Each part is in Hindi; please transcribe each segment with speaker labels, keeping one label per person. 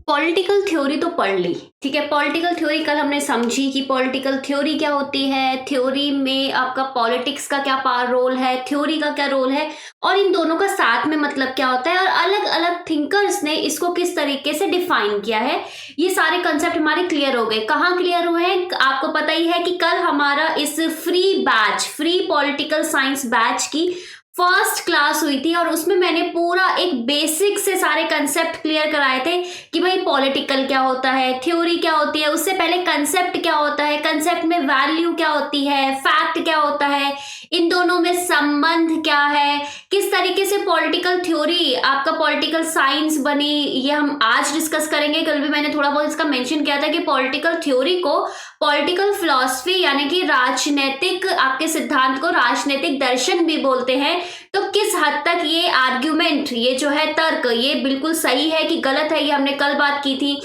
Speaker 1: पॉलिटिकल थ्योरी तो पढ़ ली, ठीक है। पॉलिटिकल थ्योरी कल हमने समझी कि पॉलिटिकल थ्योरी क्या होती है, थ्योरी में आपका पॉलिटिक्स का क्या रोल है, थ्योरी का क्या रोल है, और इन दोनों का साथ में मतलब क्या होता है, और अलग अलग थिंकर्स ने इसको किस तरीके से डिफाइन किया है। ये सारे कंसेप्ट हमारे क्लियर हो गए। कहाँ क्लियर हुए हैं? आपको पता ही है कि कल हमारा इस फ्री पॉलिटिकल साइंस बैच की फर्स्ट क्लास हुई थी, और उसमें मैंने पूरा एक बेसिक से सारे कंसेप्ट क्लियर कराए थे कि भाई पॉलिटिकल क्या होता है, थ्योरी क्या होती है, उससे पहले कंसेप्ट क्या होता है, कंसेप्ट में वैल्यू क्या होती है, फैक्ट क्या होता है, इन दोनों में संबंध क्या है, किस तरीके से पॉलिटिकल थ्योरी आपका पॉलिटिकल साइंस बनी, ये हम आज डिस्कस करेंगे। कल भी मैंने थोड़ा बहुत इसका मेंशन किया था कि पॉलिटिकल थ्योरी को पॉलिटिकल फिलॉसफी यानी कि राजनीतिक आपके सिद्धांत को राजनीतिक दर्शन भी बोलते हैं। तो किस हद तक ये आर्ग्यूमेंट, ये जो है तर्क, ये बिल्कुल सही है कि गलत है, ये हमने कल बात की थी।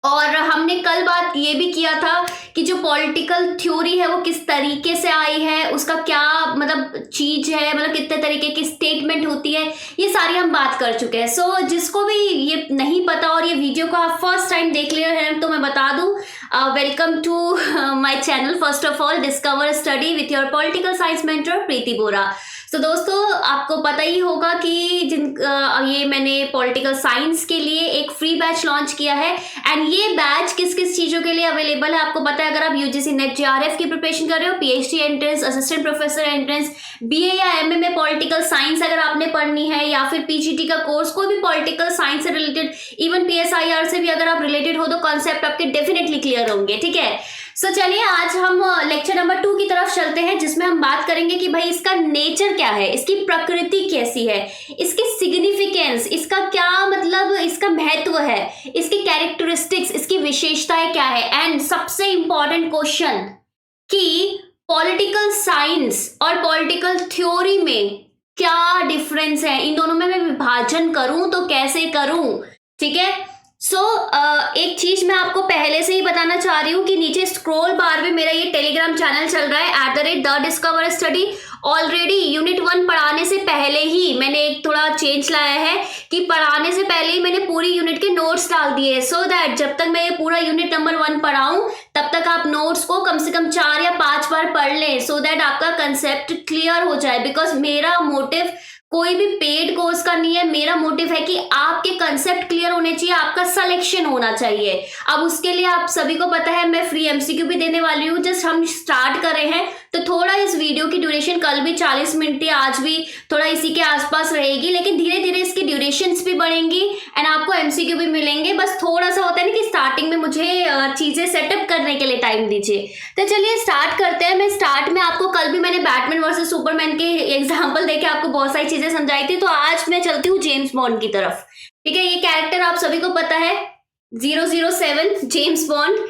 Speaker 1: और हमने कल बात ये भी किया था कि जो पॉलिटिकल थ्योरी है वो किस तरीके से आई है, उसका क्या मतलब चीज है, मतलब कितने तरीके की स्टेटमेंट होती है, ये सारी हम बात कर चुके हैं। सो जिसको भी ये नहीं पता और ये वीडियो को आप फर्स्ट टाइम देख रहे हैं तो मैं बता दूं, welcome to my channel. First of all, discover study with your political science mentor Preeti Bora. तो दोस्तों, आपको पता ही होगा कि ये मैंने पॉलिटिकल साइंस के लिए एक फ्री बैच लॉन्च किया है, एंड ये बैच किस किस चीजों के लिए अवेलेबल है आपको पता है। अगर आप यूजीसी नेट जेआरएफ की प्रिपरेशन कर रहे हो, PhD entrance, assistant professor entrance, BA या एमए में पॉलिटिकल साइंस अगर आपने पढ़नी है, या फिर पीजीटी का कोर्स, कोई भी पॉलिटिकल साइंस से रिलेटेड, इवन पीएसआईआर से भी अगर आप रिलेटेड हो तो कॉन्सेप्ट आपके डेफिनेटली क्लियर होंगे, ठीक है। सो चलिए आज हम लेक्चर नंबर 2 की तरफ चलते हैं, जिसमें हम बात करेंगे कि भाई इसका नेचर क्या है, इसकी प्रकृति कैसी है, इसकी सिग्निफिकेंस, इसका क्या मतलब, इसका महत्व है, इसकी कैरेक्टरिस्टिक्स, इसकी विशेषताएं क्या है, एंड सबसे इंपॉर्टेंट क्वेश्चन कि पॉलिटिकल साइंस और पॉलिटिकल थ्योरी में क्या डिफरेंस है, इन दोनों में मैं विभाजन करूं तो कैसे करूं, ठीक है। एक चीज मैं आपको पहले से ही बताना चाह रही हूँ कि नीचे स्क्रॉल बार में मेरा ये टेलीग्राम चैनल चल रहा है @the discover study. Already unit 1 पढ़ाने से पहले ही मैंने एक थोड़ा चेंज लाया है कि पढ़ाने से पहले ही मैंने पूरी यूनिट के नोट्स डाल दिए, सो दैट जब तक मैं ये पूरा यूनिट नंबर 1 पढ़ाऊं तब तक आप नोट्स को कम से कम 4 या 5 बार पढ़ लें, सो दैट आपका कंसेप्ट क्लियर हो जाए। बिकॉज मेरा मोटिव कोई भी पेड कोर्स का नहीं है, मेरा मोटिव है कि आपके कंसेप्ट क्लियर होने चाहिए, आपका सिलेक्शन होना चाहिए। अब उसके लिए आप सभी को पता है मैं फ्री एमसीक्यू भी देने वाली हूँ, जस्ट हम स्टार्ट कर रहे हैं, तो थोड़ा इस वीडियो की ड्यूरेशन कल भी 40 मिनट थी, आज भी थोड़ा इसी के आसपास रहेगी, लेकिन धीरे धीरे इसकी ड्यूरेशंस भी बढ़ेंगी एंड आपको एमसीक्यू भी मिलेंगे। बस थोड़ा सा होता है ना कि स्टार्टिंग में मुझे चीजें सेटअप करने के लिए टाइम दीजिए। तो चलिए स्टार्ट करते हैं। मैं स्टार्ट में आपको कल भी मैंने बैटमैन वर्सेस सुपरमैन के एग्जाम्पल देके आपको बहुत सारी चीजें समझाई थी, तो आज मैं चलती हूँ जेम्स बॉन्ड की तरफ, ठीक है। ये कैरेक्टर आप सभी को पता है, 007 जेम्स बॉन्ड।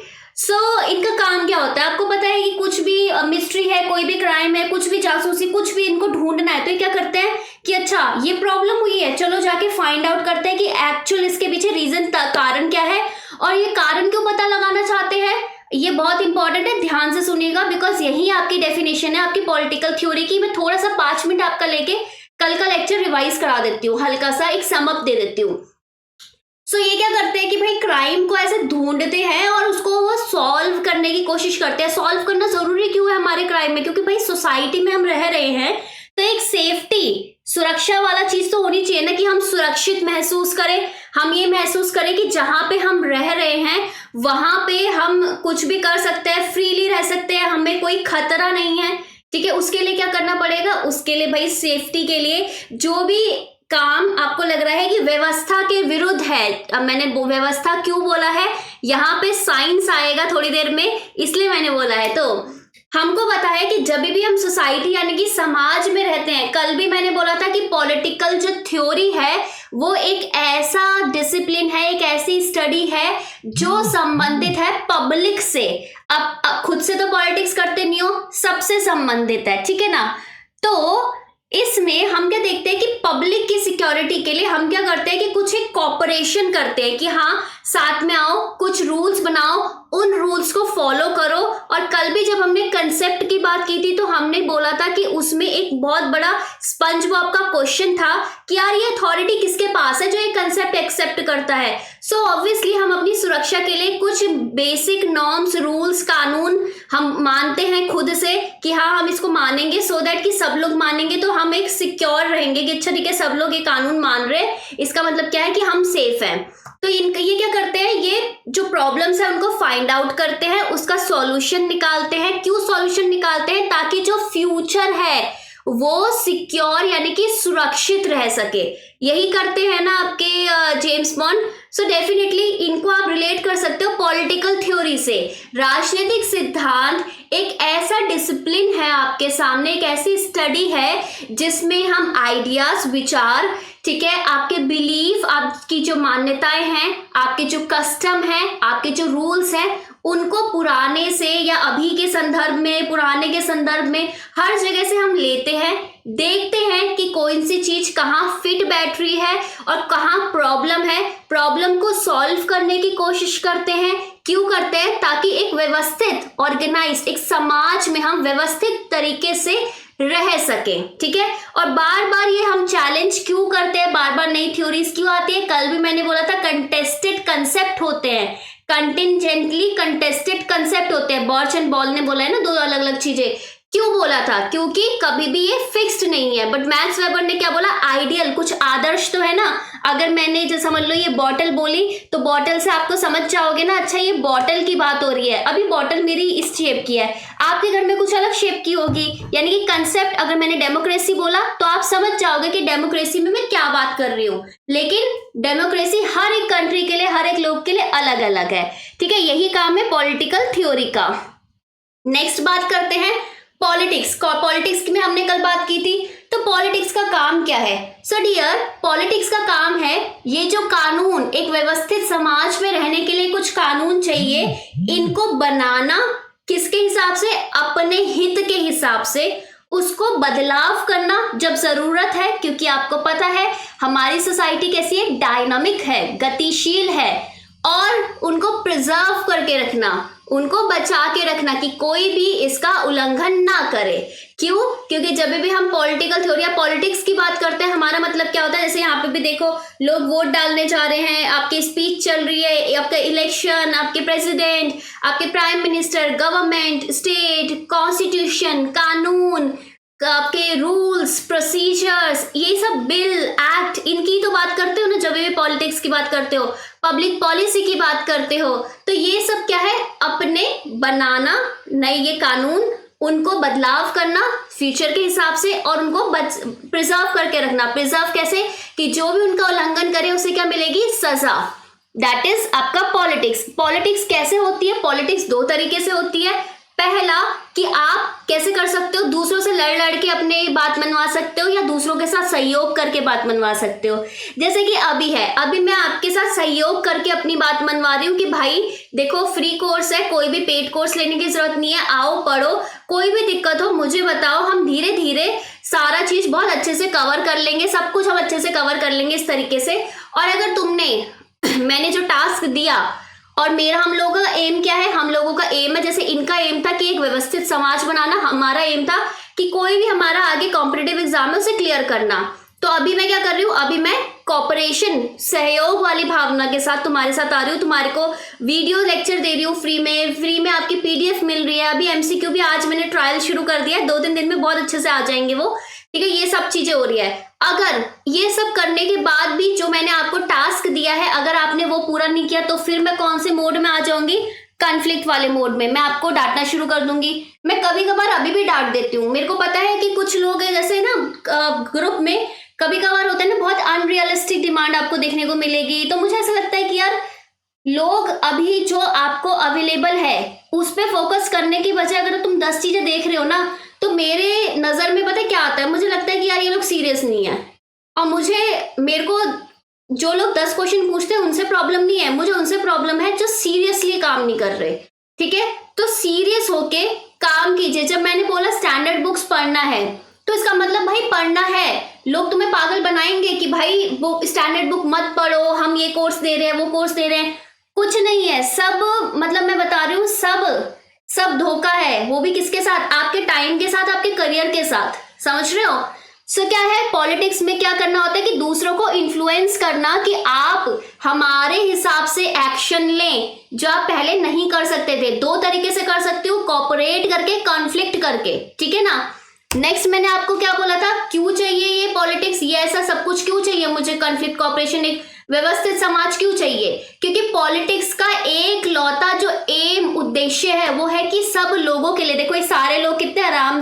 Speaker 1: इनका काम क्या होता है आपको पता है कि कुछ भी मिस्ट्री है, कोई भी क्राइम है, कुछ भी जासूसी, कुछ भी इनको ढूंढना है, तो ये क्या करते हैं कि अच्छा ये प्रॉब्लम हुई है, चलो जाके फाइंड आउट करते हैं कि एक्चुअल इसके पीछे रीजन, कारण क्या है, और ये कारण क्यों पता लगाना चाहते हैं। ये बहुत इंपॉर्टेंट है, ध्यान से सुनिएगा, बिकॉज यही आपकी डेफिनेशन है आपकी पॉलिटिकल थ्योरी की। मैं थोड़ा सा 5 मिनट आपका लेके कल का लेक्चर रिवाइज करा देती हूँ, हल्का सा एक समअप दे देती हूँ। ये क्या करते हैं कि भाई क्राइम को ऐसे ढूंढते हैं और उसको वो सॉल्व करने की कोशिश करते हैं। सॉल्व करना जरूरी क्यों है हमारे क्राइम में, क्योंकि भाई सोसाइटी में हम रह रहे हैं, तो एक सेफ्टी, सुरक्षा वाला चीज तो होनी चाहिए ना, कि हम सुरक्षित महसूस करें, हम ये महसूस करें कि जहां पे हम रह रहे हैं वहां पे हम कुछ भी कर सकते हैं, फ्रीली रह सकते हैं, हमें कोई खतरा नहीं है, ठीक है। उसके लिए क्या करना पड़ेगा, उसके लिए भाई सेफ्टी के लिए जो भी काम आपको लग रहा है कि व्यवस्था के विरुद्ध है, अब मैंने व्यवस्था क्यों बोला है, यहाँ पे साइंस आएगा थोड़ी देर में, इसलिए मैंने बोला है। तो हमको पता है कि जब भी हम सोसाइटी यानी कि समाज में रहते हैं, कल भी मैंने बोला था कि पॉलिटिकल जो थ्योरी है वो एक ऐसा डिसिप्लिन है, एक ऐसी स्टडी है जो संबंधित है पब्लिक से। अब खुद से तो पॉलिटिक्स करते नहीं हो, सबसे संबंधित है, ठीक है ना। तो इसमें हम क्या देखते हैं कि पब्लिक की सिक्योरिटी के लिए हम क्या करते हैं कि कुछ एक कॉपरेशन करते हैं कि हाँ साथ में आओ, कुछ रूल्स बनाओ, उन रूल्स को फॉलो करो। और कल भी जब हमने कंसेप्ट की बात की थी तो हमने बोला था कि उसमें एक बहुत बड़ा स्पंज बॉब का क्वेश्चन था कि यार ये अथॉरिटी किसके पास है जो ये कंसेप्ट एक्सेप्ट करता है। सो ऑब्वियसली हम अपनी सुरक्षा के लिए कुछ बेसिक नॉर्म्स, रूल्स, कानून हम मानते हैं खुद से कि हाँ हम इसको मानेंगे, सो दैट कि सब लोग मानेंगे तो हम एक सिक्योर रहेंगे कि अच्छा ठीक है सब लोग ये कानून मान रहे हैं, इसका मतलब क्या है कि हम सेफ हैं। तो ये क्या करते हैं, ये जो प्रॉब्लम्स है उनको फाइंड आउट करते हैं, उसका सॉल्यूशन निकालते हैं। क्यों सॉल्यूशन निकालते हैं? ताकि जो फ्यूचर है वो सिक्योर यानी कि सुरक्षित रह सके। यही करते हैं ना आपके जेम्स बॉन्ड। सो डेफिनेटली इनको आप रिलेट कर सकते हो पॉलिटिकल थ्योरी से। राजनीतिक सिद्धांत एक ऐसा डिसिप्लिन है आपके सामने, एक ऐसी स्टडी है जिसमें हम आइडियाज, विचार, ठीक है, आपके बिलीफ, आपकी जो मान्यताएं हैं, आपके जो कस्टम है, आपके जो रूल्स हैं, उनको पुराने से या अभी के संदर्भ में, पुराने के संदर्भ में, हर जगह से हम लेते हैं, देखते हैं कि कौन सी चीज कहाँ फिट बैठ रही है और कहाँ प्रॉब्लम है। प्रॉब्लम को सॉल्व करने की कोशिश करते हैं। क्यों करते हैं? ताकि एक व्यवस्थित, ऑर्गेनाइज्ड एक समाज में हम व्यवस्थित तरीके से रह सके, ठीक है। और बार बार ये हम चैलेंज क्यों करते हैं, बार बार नई थ्योरीज क्यों आती है? कल भी मैंने बोला था कंटेस्टेड कंसेप्ट होते हैं, कंटिजेंटली कंटेस्टेड कंसेप्ट होते हैं। बॉर्च एंड बॉल ने बोला है ना, दो अलग अलग चीजें। क्यों बोला था? क्योंकि कभी भी ये फिक्स्ड नहीं है। बट मैक्स वेबर ने क्या बोला? आइडियल, कुछ आदर्श तो है ना। अगर मैंने जो समझ लो ये बॉटल बोली तो बॉटल से आपको समझ जाओगे ना, अच्छा ये बॉटल की बात हो रही है। अभी बॉटल मेरी इस शेप की है, आपके घर में कुछ अलग शेप की होगी। यानी कि कंसेप्ट, अगर मैंने डेमोक्रेसी बोला तो आप समझ जाओगे कि डेमोक्रेसी में मैं क्या बात कर रही हूँ। लेकिन डेमोक्रेसी हर एक कंट्री के लिए, हर एक लोग के लिए अलग अलग है, ठीक है। यही काम है पॉलिटिकल थ्योरी का। नेक्स्ट बात करते हैं पॉलिटिक्स। पॉलिटिक्स में हमने कल बात की थी, तो पॉलिटिक्स का काम क्या है? सो डियर, पॉलिटिक्स का काम है ये जो कानून, एक व्यवस्थित समाज में रहने के लिए कुछ कानून चाहिए, इनको बनाना किसके हिसाब से? अपने हित के हिसाब से। उसको बदलाव करना जब जरूरत है, क्योंकि आपको पता है हमारी सोसाइटी कैसी है, डायनामिक है, गतिशील है। और उनको प्रिजर्व करके रखना, उनको बचा के रखना कि कोई भी इसका उल्लंघन ना करे। क्यों? क्योंकि जब भी हम पॉलिटिकल थ्योरी या पॉलिटिक्स की बात करते हैं, हमारा मतलब क्या होता है? जैसे यहाँ पे भी देखो, लोग वोट डालने जा रहे हैं, आपकी स्पीच चल रही है, आपका इलेक्शन, आपके प्रेसिडेंट, आपके prime minister, government, state, constitution, कानून, आपके रूल्स, प्रोसीजर्स, ये सब बिल, एक्ट, इनकी तो बात करते हो ना जब भी पॉलिटिक्स की बात करते हो, पब्लिक पॉलिसी की बात करते हो। तो ये सब क्या है? अपने बनाना नए ये कानून, उनको बदलाव करना फ्यूचर के हिसाब से, और उनको प्रिजर्व करके रखना। प्रिजर्व कैसे? कि जो भी उनका उल्लंघन करे उसे क्या मिलेगी? सजा। दैट इज आपका पॉलिटिक्स। पॉलिटिक्स कैसे होती है? पॉलिटिक्स दो तरीके से होती है। पहला कि आप कैसे कर सकते हो, दूसरों से लड़ लड़ के अपने बात मनवा सकते हो, या दूसरों के साथ सहयोग करके बात मनवा सकते हो। जैसे कि अभी है, अभी मैं आपके साथ सहयोग करके अपनी बात मनवा रही हूँ कि भाई देखो फ्री कोर्स है, कोई भी पेड कोर्स लेने की जरूरत नहीं है, आओ पढ़ो, कोई भी दिक्कत हो मुझे बताओ, हम धीरे धीरे सारा चीज बहुत अच्छे से कवर कर लेंगे, सब कुछ हम अच्छे से कवर कर लेंगे इस तरीके से। और अगर तुमने मैंने जो टास्क दिया, और मेरा, हम लोगों का एम क्या है? हम लोगों का एम है, जैसे इनका एम था कि एक व्यवस्थित समाज बनाना, हमारा एम था कि कोई भी हमारा आगे कॉम्पिटिटिव एग्जाम है उसे क्लियर करना। तो अभी मैं क्या कर रही हूँ? अभी मैं कॉपरेशन, सहयोग वाली भावना के साथ तुम्हारे साथ आ रही हूँ, तुम्हारे को वीडियो लेक्चर दे रही हूँ फ्री में आपकी पीडीएफ मिल रही है। अभी एमसीक्यू भी आज मैंने ट्रायल शुरू कर दिया है, 2-3 दिन में बहुत अच्छे से आ जाएंगे वो, ठीक है। ये सब चीजें हो रही है। अगर ये सब करने के बाद भी जो मैंने आपको टास्क दिया है, अगर आपने वो पूरा नहीं किया, तो फिर मैं कौन से मोड में आ जाऊंगी? कॉन्फ्लिक्ट वाले मोड में। मैं आपको डांटना शुरू कर दूंगी। मैं कभी कभार अभी भी डांट देती हूँ। मेरे को पता है कि कुछ लोग हैं जैसे ना ग्रुप में कभी कभार होता है ना, बहुत अनरियलिस्टिक डिमांड आपको देखने को मिलेगी। तो मुझे ऐसा लगता है कि यार लोग अभी जो आपको अवेलेबल है उस पर फोकस करने की बजाय अगर तुम 10 चीजें देख रहे हो ना, तो मेरे नजर में पता है क्या आता है? मुझे लगता है कि यार ये लोग सीरियस नहीं है। और मेरे को जो लोग 10 क्वेश्चन पूछते हैं उनसे प्रॉब्लम नहीं है, मुझे उनसे प्रॉब्लम है जो सीरियसली काम नहीं कर रहे, ठीक है। तो सीरियस होके काम कीजिए। जब मैंने बोला स्टैंडर्ड बुक्स पढ़ना है, तो इसका मतलब भाई पढ़ना है। लोग तुम्हें पागल बनाएंगे कि भाई वो स्टैंडर्ड बुक मत पढ़ो, हम ये कोर्स दे रहे हैं, वो कोर्स दे रहे हैं। कुछ नहीं है, सब मतलब मैं बता रही हूँ, सब सब धोखा है। वो भी किसके साथ? आपके टाइम के साथ, आपके करियर के साथ। समझ रहे हो? सो क्या है, पॉलिटिक्स में क्या करना होता है कि दूसरों को इन्फ्लुएंस करना कि आप हमारे हिसाब से एक्शन लें, जो आप पहले नहीं कर सकते थे। दो तरीके से कर सकते हो, कोऑपरेट करके, कॉन्फ्लिक्ट करके, ठीक है ना। नेक्स्ट मैंने आपको क्या बोला था, क्यों चाहिए ये पॉलिटिक्स, ये ऐसा सब कुछ क्यों चाहिए मुझे, कॉन्फ्लिक्ट, कोऑपरेशन, एक व्यवस्थित समाज क्यों चाहिए? क्योंकि पॉलिटिक्स का एक लौता जो एम, उद्देश्य है वो है कि सब लोगों के लिए, देखो ये सारे लोग कितने आराम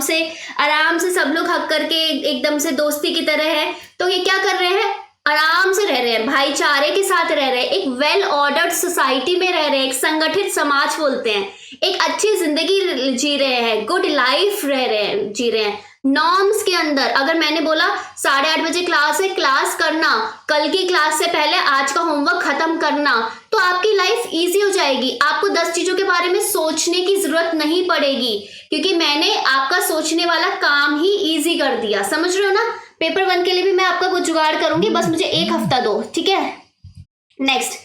Speaker 1: से सब लोग हक करके एकदम से दोस्ती की तरह है, तो ये क्या कर रहे हैं, आराम से रह रहे हैं, भाईचारे के साथ रह रहे हैं, एक वेल ऑर्डर्ड सोसाइटी में रह रहे हैं, एक संगठित समाज बोलते हैं, एक अच्छी जिंदगी जी रहे हैं, गुड लाइफ जी रहे हैं नॉर्म्स के अंदर। अगर मैंने बोला 8:30 बजे क्लास है, क्लास करना, कल की क्लास से पहले आज का होमवर्क खत्म करना, तो आपकी लाइफ इजी हो जाएगी। आपको 10 चीजों के बारे में सोचने की जरूरत नहीं पड़ेगी, क्योंकि मैंने आपका सोचने वाला काम ही इजी कर दिया। समझ रहे हो ना? पेपर 1 के लिए भी मैं आपका कुछ जुगाड़ करूंगी, बस मुझे 1 हफ्ता दो, ठीक है। नेक्स्ट,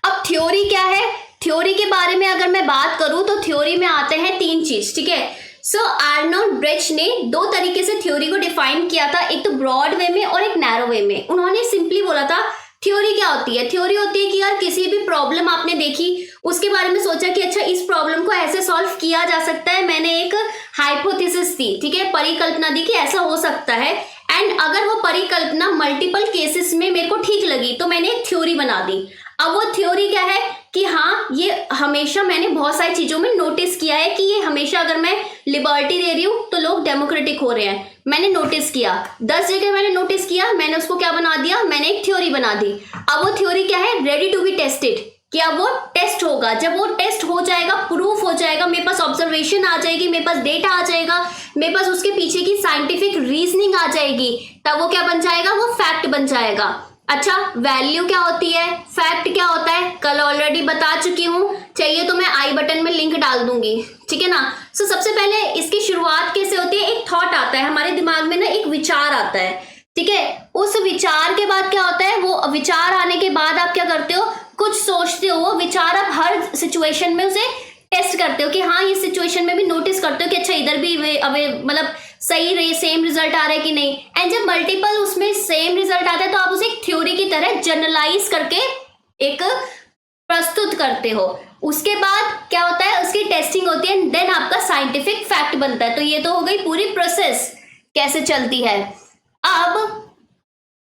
Speaker 1: अब थ्योरी क्या है? थ्योरी के बारे में अगर मैं बात करूं तो थ्योरी में आते हैं 3 चीज, ठीक है। सो आर्नोल्ड ब्रेच ने 2 तरीके से थ्योरी को डिफाइन किया था, एक तो ब्रॉड वे में और एक नैरो वे में। उन्होंने सिंपली बोला था थ्योरी क्या होती है? थ्योरी होती है कि यार किसी भी प्रॉब्लम आपने देखी, उसके बारे में सोचा कि अच्छा इस प्रॉब्लम को ऐसे सॉल्व किया जा सकता है, मैंने एक हाइपोथेसिस दी, ठीक है, परिकल्पना दी कि ऐसा हो सकता है, एंड अगर वो परिकल्पना मल्टीपल केसेस में मेरे को ठीक लगी तो मैंने एक थ्योरी बना दी। अब वो थ्योरी क्या है कि हाँ, ये हमेशा मैंने बहुत सारी चीजों में नोटिस किया है कि ये हमेशा अगर मैं लिबर्टी दे रही हूँ तो लोग डेमोक्रेटिक हो रहे हैं। मैंने नोटिस किया 10 जगह, मैंने नोटिस किया, मैंने उसको क्या बना दिया, मैंने एक थ्योरी बना दी। अब वो थ्योरी क्या है, रेडी टू बी टेस्टेड, कि अब वो टेस्ट होगा। जब वो टेस्ट हो जाएगा, प्रूफ हो जाएगा, मेरे पास ऑब्जर्वेशन आ जाएगी, मेरे पास डेटा आ जाएगा, मेरे पास उसके पीछे की साइंटिफिक रीजनिंग आ जाएगी, तब वो क्या बन जाएगा, वो फैक्ट बन जाएगा। अच्छा, वैल्यू क्या होती है, फैक्ट क्या होता है, कल ऑलरेडी बता चुकी हूं, चाहिए तो मैं आई बटन में लिंक डाल दूंगी, ठीक है ना। सो सबसे पहले इसकी शुरुआत कैसे होती है, एक थॉट आता है हमारे दिमाग में ना, एक विचार आता है, ठीक है। उस विचार के बाद क्या होता है, वो विचार आने के बाद आप क्या करते हो, कुछ सोचते हो, वो विचार आप हर सिचुएशन में उसे टेस्ट करते हो कि हाँ, ये सिचुएशन में भी नोटिस करते हो कि अच्छा इधर भी अबे मतलब सही सेम रिजल्ट आ रहा है कि नहीं। एंड जब मल्टीपल उसमें सेम रिजल्ट आता है तो आप उसे एक थ्योरी की तरह जनरलाइज करके एक प्रस्तुत करते हो। उसके बाद क्या होता है, उसकी टेस्टिंग होती है, देन आपका साइंटिफिक फैक्ट बनता है। तो ये तो हो गई पूरी प्रोसेस कैसे चलती है। अब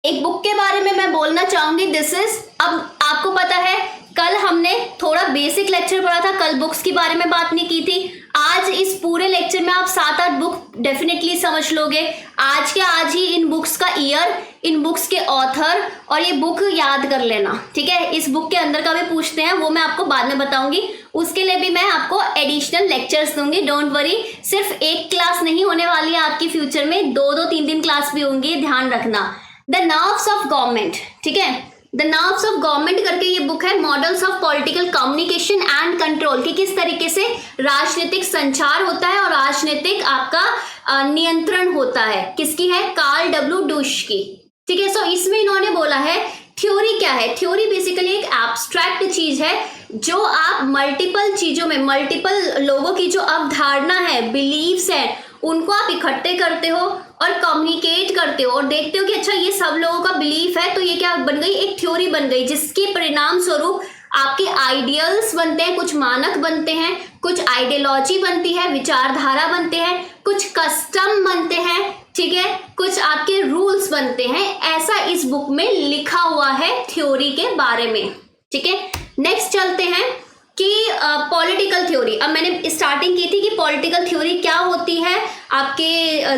Speaker 1: एक बुक के बारे में मैं बोलना चाहूंगी, दिस इज, अब आपको पता है कल हमने थोड़ा बेसिक लेक्चर पढ़ा था, कल बुक्स के बारे में बात नहीं की थी। आज इस पूरे लेक्चर में आप 7-8 बुक डेफिनेटली समझ लोगे। आज के आज ही इन बुक्स का ईयर, इन बुक्स के ऑथर और ये बुक याद कर लेना, ठीक है। इस बुक के अंदर का भी पूछते हैं, वो मैं आपको बाद में बताऊंगी, उसके लिए भी मैं आपको एडिशनल लेक्चर्स दूंगी, डोंट वरी। सिर्फ एक क्लास नहीं होने वाली है आपकी, फ्यूचर में 2-2, 3-3 क्लास भी होंगी, ध्यान रखना। द नर्व्स ऑफ गवर्नमेंट, ठीक है, द नर्व्स ऑफ गवर्नमेंट करके ये बुक है, models of political communication and control, कि किस तरीके से राजनीतिक संचार होता है और राजनीतिक आपका नियंत्रण होता है। किसकी है, कार्ल डब्ल्यू डूश की, ठीक है। सो इसमें इन्होंने बोला है थ्योरी क्या है, थ्योरी बेसिकली एक एब्स्ट्रैक्ट चीज है जो आप मल्टीपल चीजों में, मल्टीपल लोगों की जो अवधारणा है, बिलीव्स है, उनको आप इकट्ठे करते हो और कम्युनिकेट करते हो और देखते हो कि अच्छा ये सब लोगों का बिलीफ है, तो ये क्या बन गई, एक थ्योरी बन गई, जिसके परिणाम स्वरूप आपके आइडियल्स बनते हैं, कुछ मानक बनते हैं, कुछ आइडियोलॉजी बनती है, विचारधारा बनते हैं, कुछ कस्टम बनते हैं, ठीक है, कुछ आपके रूल्स बनते हैं। ऐसा इस बुक में लिखा हुआ है थ्योरी के बारे में, ठीक है। नेक्स्ट चलते हैं कि पॉलिटिकल थ्योरी। अब मैंने स्टार्टिंग की थी कि पॉलिटिकल थ्योरी क्या होती है आपके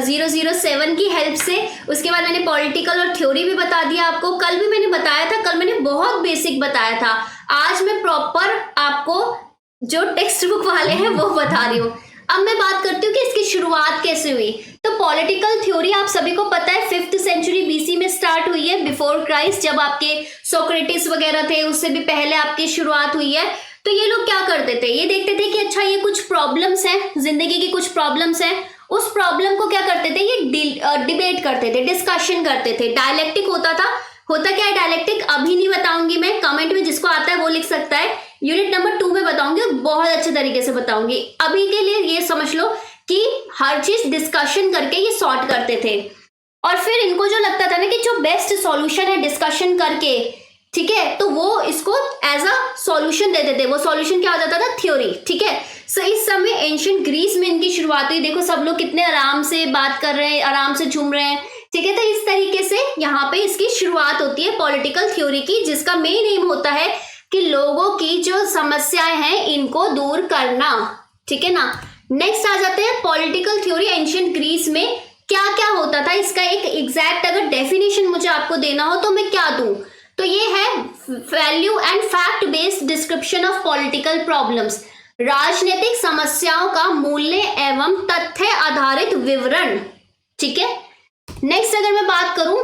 Speaker 1: 007 की हेल्प से, उसके बाद मैंने पॉलिटिकल और थ्योरी भी बता दिया आपको। कल भी मैंने बताया था, कल मैंने बहुत बेसिक बताया था, आज मैं प्रॉपर आपको जो टेक्स्ट बुक वाले हैं वो बता रही हूँ। अब मैं बात करती हूँ कि इसकी शुरुआत कैसे हुई। तो पॉलिटिकल थ्योरी आप सभी को पता है 5th सेंचुरी BC में स्टार्ट हुई है, बिफोर क्राइस्ट, जब आपके सोक्रेटिस वगैरह थे, उससे भी पहले आपकी शुरुआत हुई है। तो ये लोग क्या करते थे, ये देखते थे कि अच्छा ये कुछ प्रॉब्लम्स हैं, जिंदगी की कुछ प्रॉब्लम्स हैं, उस प्रॉब्लम को क्या करते थे, ये डिबेट करते थे, डिस्कशन करते थे, डायलेक्टिक होता था। होता क्या है डायलेक्टिक, अभी नहीं बताऊंगी मैं, कमेंट में जिसको आता है वो लिख सकता है। यूनिट नंबर 2 में बताऊंगी और बहुत अच्छे तरीके से बताऊंगी। अभी के लिए ये समझ लो कि हर चीज डिस्कशन करके ये सॉर्ट करते थे, और फिर इनको जो लगता था ना कि जो बेस्ट सॉल्यूशन है डिस्कशन करके, ठीक है, तो वो इसको एज अ सॉल्यूशन देते थे। वो सॉल्यूशन क्या हो जाता था? थ्योरी। ठीक है, सो इस समय एंशिएंट ग्रीस में इनकी शुरुआत हुई। देखो सब लोग कितने आराम से बात कर रहे हैं, आराम से झूम रहे हैं। ठीक है, तो इस तरीके से यहाँ पे इसकी शुरुआत होती है पॉलिटिकल थ्योरी की, जिसका मेन एम होता है कि लोगों की जो समस्याएं हैं इनको दूर करना। ठीक है ना। नेक्स्ट आ जाते हैं पॉलिटिकल थ्योरी एंशिएंट ग्रीस में क्या क्या होता था। इसका एक एग्जैक्ट अगर डेफिनेशन मुझे आपको देना हो तो मैं क्या दूं, तो ये है value and fact based description of political problems, राजनीतिक समस्याओं का मूल्य एवं तथ्य आधारित विवरण। ठीक है, नेक्स्ट अगर मैं बात करूं,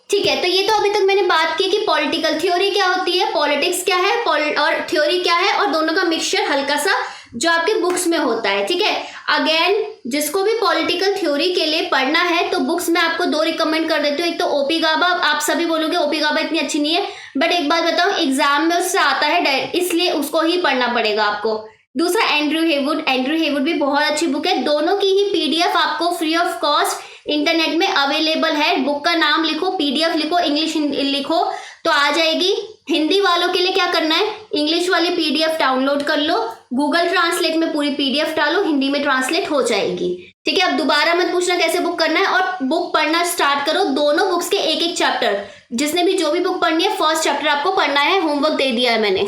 Speaker 1: ठीक है, तो ये तो अभी तक मैंने बात की कि पॉलिटिकल थ्योरी क्या होती है, पॉलिटिक्स क्या है और थ्योरी क्या है, और दोनों का मिक्सचर हल्का सा जो आपके बुक्स में होता है। ठीक है, अगेन जिसको भी पॉलिटिकल थ्योरी के लिए पढ़ना है तो बुक्स में आपको 2 रिकमेंड कर देती हूँ। एक तो ओपी गाबा, आप सभी बोलोगे ओपी गाबा इतनी अच्छी नहीं है, बट एक बात बताऊं एग्जाम में उससे आता है, इसलिए उसको ही पढ़ना पड़ेगा आपको। दूसरा एंड्रयू हेवुड भी बहुत अच्छी बुक है। दोनों की ही पीडीएफ आपको फ्री ऑफ कॉस्ट इंटरनेट में अवेलेबल है। बुक का नाम लिखो, पीडीएफ लिखो, इंग्लिश लिखो तो आ जाएगी। हिंदी वालों के लिए क्या करना है, इंग्लिश वाली पीडीएफ डाउनलोड कर लो, गूगल ट्रांसलेट में पूरी पीडीएफ डालो, हिंदी में ट्रांसलेट हो जाएगी। ठीक है, अब दोबारा मत पूछना कैसे बुक करना है, और बुक पढ़ना स्टार्ट करो। दोनों बुक्स के एक एक चैप्टर, जिसने भी जो भी बुक पढ़नी है फर्स्ट चैप्टर आपको पढ़ना है, होमवर्क दे दिया है मैंने।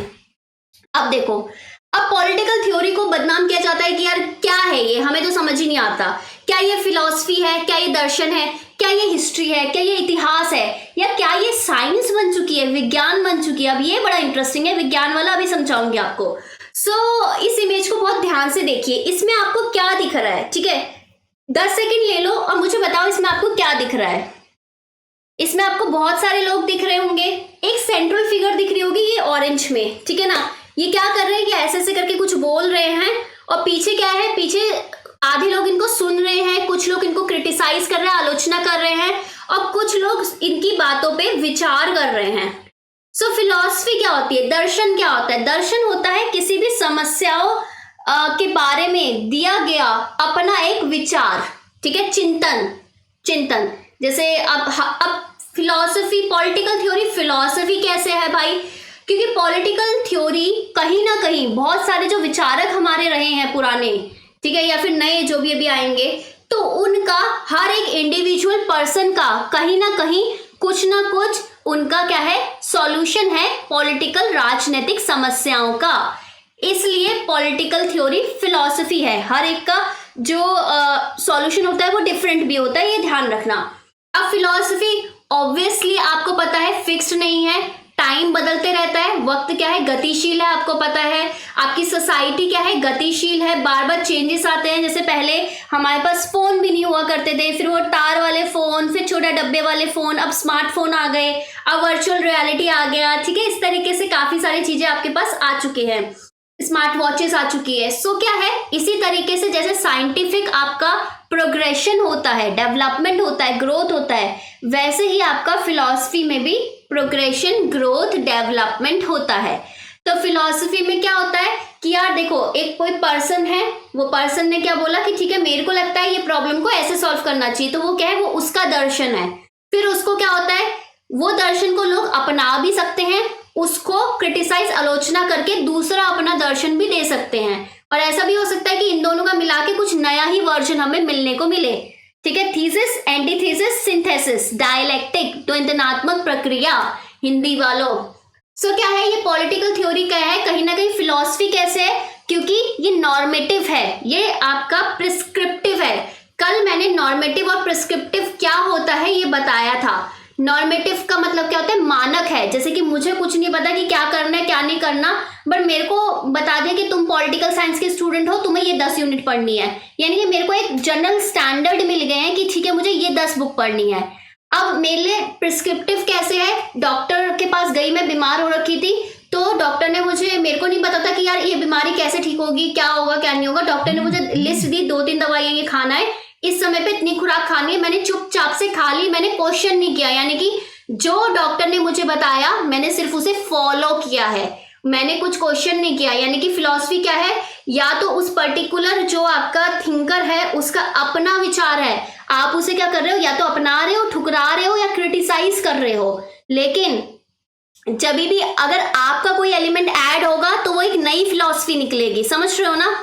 Speaker 1: अब देखो, अब पॉलिटिकल थ्योरी को बदनाम किया जाता है कि यार क्या है ये, हमें तो समझ ही नहीं आता। क्या ये फिलॉसफी है, क्या ये दर्शन है, क्या ये हिस्ट्री है, क्या ये इतिहास है, या क्या ये साइंस बन चुकी है, विज्ञान बन चुकी है। अब ये बड़ा इंटरेस्टिंग है, विज्ञान वाला अभी समझाऊंगी आपको। इस इमेज को बहुत ध्यान से देखिए, इसमें आपको क्या दिख रहा है। ठीक है, 10 सेकंड ले लो और मुझे बताओ इसमें आपको क्या दिख रहा है। इसमें आपको बहुत सारे लोग दिख रहे होंगे, एक सेंट्रल फिगर दिख रही होगी ये ऑरेंज में। ठीक है ना, ये क्या कर रहे हैं, ये ऐसे ऐसे करके कुछ बोल रहे हैं, और पीछे क्या है, पीछे आधे लोग इनको सुन रहे हैं, कुछ लोग इनको क्रिटिसाइज कर रहे हैं, आलोचना कर रहे हैं, और कुछ लोग इनकी बातों पे विचार कर रहे हैं। सो फिलॉसफी क्या होती है, दर्शन क्या होता है? दर्शन होता है किसी भी समस्याओं के बारे में दिया गया अपना एक विचार। ठीक है, चिंतन जैसे अब फिलॉसफी, पॉलिटिकल थ्योरी फिलॉसफी कैसे है भाई, क्योंकि पॉलिटिकल थ्योरी कहीं ना कहीं बहुत सारे जो विचारक हमारे रहे हैं पुराने, ठीक है, या फिर नए जो भी अभी आएंगे, तो उनका हर एक इंडिविजुअल पर्सन का कहीं ना कहीं कुछ ना कुछ उनका क्या है, सॉल्यूशन है पॉलिटिकल राजनीतिक समस्याओं का। इसलिए पॉलिटिकल थ्योरी फिलॉसफी है। हर एक का जो सॉल्यूशन होता है वो डिफरेंट भी होता है, ये ध्यान रखना। अब फिलॉसफी ऑब्वियसली आपको पता है फिक्स्ड नहीं है, टाइम बदलते रहता है, वक्त क्या है, गतिशील है, आपको पता है। आपकी सोसाइटी क्या है, गतिशील है, बार बार चेंजेस आते हैं। जैसे पहले हमारे पास फोन भी नहीं हुआ करते थे, फिर वो तार वाले फोन, फिर छोटा डब्बे वाले फोन, अब स्मार्टफोन आ गए, अब वर्चुअल रियलिटी आ गया। ठीक है, इस तरीके से काफी सारी चीजें आपके पास आ चुकी हैं, स्मार्ट वॉचेस आ चुकी है। सो क्या है, इसी तरीके से जैसे साइंटिफिक आपका प्रोग्रेशन होता है, डेवलपमेंट होता है, ग्रोथ होता है, वैसे ही आपका फिलॉसफी में भी प्रोग्रेशन, ग्रोथ, डेवलपमेंट होता है। तो फिलॉसफी में क्या होता है कि यार देखो, एक कोई पर्सन है, वो पर्सन ने क्या बोला कि ठीक है मेरे को लगता है ये प्रॉब्लम को ऐसे सॉल्व करना चाहिए, तो वो क्या है, वो उसका दर्शन है। फिर उसको क्या होता है, वो दर्शन को लोग अपना भी सकते हैं, उसको क्रिटिसाइज, आलोचना करके दूसरा अपना दर्शन भी दे सकते हैं, और ऐसा भी हो सकता है कि इन दोनों का मिला के कुछ नया ही वर्जन हमें मिलने को मिले। ठीक है, थीसिस, एंटीथीसिस, सिंथेसिस, डायलेक्टिक, द्वंद्वात्मक प्रक्रिया हिंदी वालों। सो क्या है, ये पॉलिटिकल थ्योरी क्या है, कहीं ना कहीं फिलॉसफी कैसे है, क्योंकि ये नॉर्मेटिव है, ये आपका प्रिस्क्रिप्टिव है। कल मैंने नॉर्मेटिव और प्रिस्क्रिप्टिव क्या होता है ये बताया था। नॉर्मेटिव का मतलब क्या होता है, मानक है। जैसे कि मुझे कुछ नहीं पता कि क्या करना है क्या नहीं करना, बट मेरे को बता दिया कि तुम पॉलिटिकल साइंस के स्टूडेंट हो, तुम्हें ये 10 यूनिट पढ़नी है, यानी कि मेरे को एक जनरल स्टैंडर्ड मिल गए हैं कि ठीक है मुझे ये 10 बुक पढ़नी है। अब मेरे लिए प्रिस्क्रिप्टिव कैसे है, डॉक्टर के पास गई, मैं बीमार हो रखी थी, तो डॉक्टर ने मुझे, मेरे को नहीं पता था कि यार ये बीमारी कैसे ठीक होगी, क्या होगा क्या नहीं होगा। डॉक्टर ने मुझे लिस्ट दी, 2-3 दवाइयां ये खाना है, इस समय पे इतनी खुराक खानी है, मैंने चुपचाप से खा ली, मैंने क्वेश्चन नहीं किया, यानी कि जो डॉक्टर ने मुझे बताया मैंने सिर्फ उसे फॉलो किया है। मैंने कुछ क्वेश्चन नहीं किया, यानी कि फिलॉसफी क्या है, या तो उस पर्टिकुलर जो आपका थिंकर है उसका अपना विचार है, आप उसे क्या कर रहे हो, या तो अपना रहे हो, ठुकरा रहे हो, या क्रिटिसाइज कर रहे हो। लेकिन जब भी अगर आपका कोई एलिमेंट ऐड होगा तो वो एक नई फिलॉसफी निकलेगी, समझ रहे हो ना।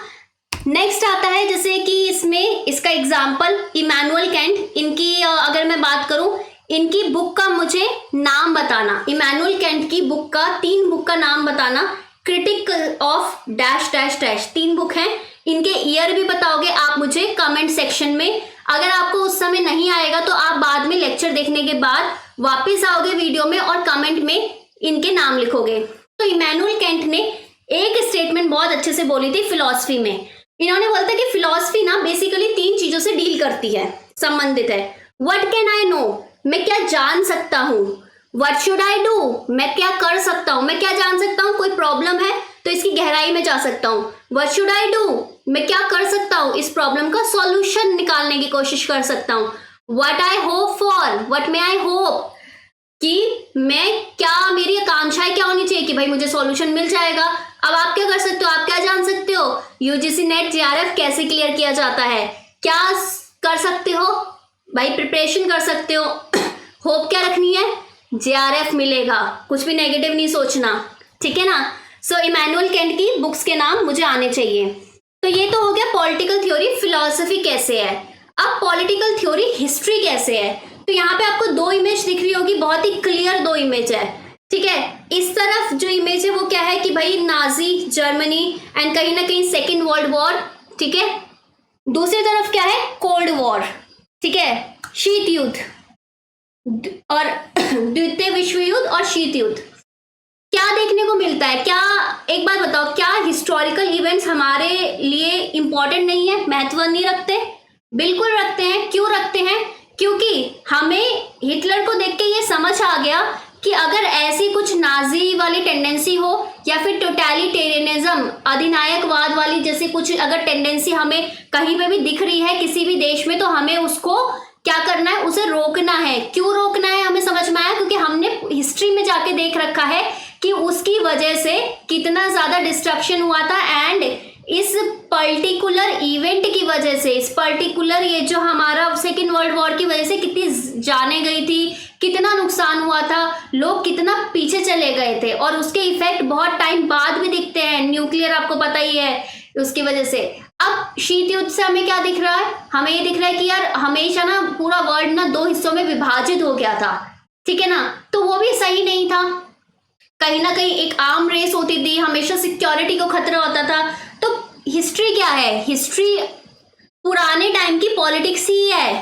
Speaker 1: नेक्स्ट आता है जैसे कि इसमें इसका एग्जाम्पल इमैनुअल कैंट, इनकी अगर मैं बात करूं, इनकी बुक का मुझे नाम बताना, इमैनुअल कैंट की बुक का, 3 बुक का नाम बताना, critic of dash dash dash, 3 book हैं, इनके ईयर भी बताओगे आप मुझे कमेंट सेक्शन में। अगर आपको उस समय नहीं आएगा तो आप बाद में लेक्चर देखने के बाद वापस आओगे वीडियो में और कमेंट में इनके नाम लिखोगे। तो इमैनुअल कैंट ने एक स्टेटमेंट बहुत अच्छे से बोली थी फिलॉसफी में। इन्होंने बोला था कि फिलॉसफी ना बेसिकली 3 चीजों से डील करती है, संबंधित है। व्हाट कैन आई नो, मैं क्या जान सकता हूँ। व्हाट शुड आई डू, मैं क्या कर सकता हूँ, मैं क्या जान सकता हूँ, कोई प्रॉब्लम है तो इसकी गहराई में जा सकता हूँ। व्हाट शुड आई डू, मैं क्या कर सकता हूँ, इस प्रॉब्लम का सॉल्यूशन निकालने की कोशिश कर सकता हूँ। What I hope for, what may I hope, कि मैं क्या, मेरी आकांक्षाएं क्या होनी चाहिए कि भाई मुझे सॉल्यूशन मिल जाएगा। अब आप क्या कर सकते हो, आप क्या जान सकते हो, यूजीसी नेट जेआरएफ कैसे क्लियर किया जाता है, क्या कर सकते हो भाई, प्रिपरेशन कर सकते हो। होप क्या रखनी है, जेआरएफ मिलेगा, कुछ भी नेगेटिव नहीं सोचना, ठीक है ना। सो इमैनुअल कैंट की बुक्स के नाम मुझे आने चाहिए। तो ये तो हो गया पॉलिटिकल थ्योरी, फिलॉसफी कैसे है। अब पॉलिटिकल थ्योरी हिस्ट्री कैसे है, तो यहाँ पे आपको 2 इमेज दिख रही होगी, बहुत ही क्लियर 2 इमेज है, ठीक है। इस तरफ जो इमेज है वो क्या है कि भाई नाजी जर्मनी एंड कहीं ना कहीं सेकेंड वर्ल्ड वॉर, ठीक है। दूसरी तरफ क्या है, कोल्ड वॉर, ठीक है, शीत युद्ध और द्वितीय विश्व युद्ध और शीत युद्ध। क्या देखने को मिलता है, क्या, एक बात बताओ, क्या हिस्टोरिकल इवेंट्स हमारे लिए इंपॉर्टेंट नहीं है, महत्व नहीं रखते? बिल्कुल रखते हैं। क्यों रखते हैं, क्योंकि हमें हिटलर को देख के ये समझ आ गया कि अगर ऐसी कुछ नाजी वाली टेंडेंसी हो या फिर टोटलिटेरियनिज्म, अधिनायकवाद वाली जैसे कुछ अगर टेंडेंसी हमें कहीं पे भी दिख रही है किसी भी देश में, तो हमें उसको क्या करना है, उसे रोकना है। क्यों रोकना है, हमें समझ में आया, क्योंकि हमने हिस्ट्री में जाके देख रखा है कि उसकी वजह से कितना ज्यादा डिस्ट्रक्शन हुआ था, एंड इस पर्टिकुलर इवेंट की वजह से, इस पर्टिकुलर ये जो हमारा सेकेंड वर्ल्ड वॉर की वजह से कितनी जाने गई थी, कितना नुकसान हुआ था, लोग कितना पीछे चले गए थे, और उसके इफेक्ट बहुत टाइम बाद भी दिखते हैं। न्यूक्लियर आपको पता ही है उसकी वजह से। अब शीत युद्ध से हमें क्या दिख रहा है, हमें ये दिख रहा है कि यार हमेशा ना पूरा वर्ल्ड ना 2 हिस्सों में विभाजित हो गया था, ठीक है ना, तो वो भी सही नहीं था। कहीं ना कहीं एक आर्म रेस होती थी, हमेशा सिक्योरिटी को खतरा होता था। तो हिस्ट्री क्या है, हिस्ट्री पुराने टाइम की पॉलिटिक्स ही है।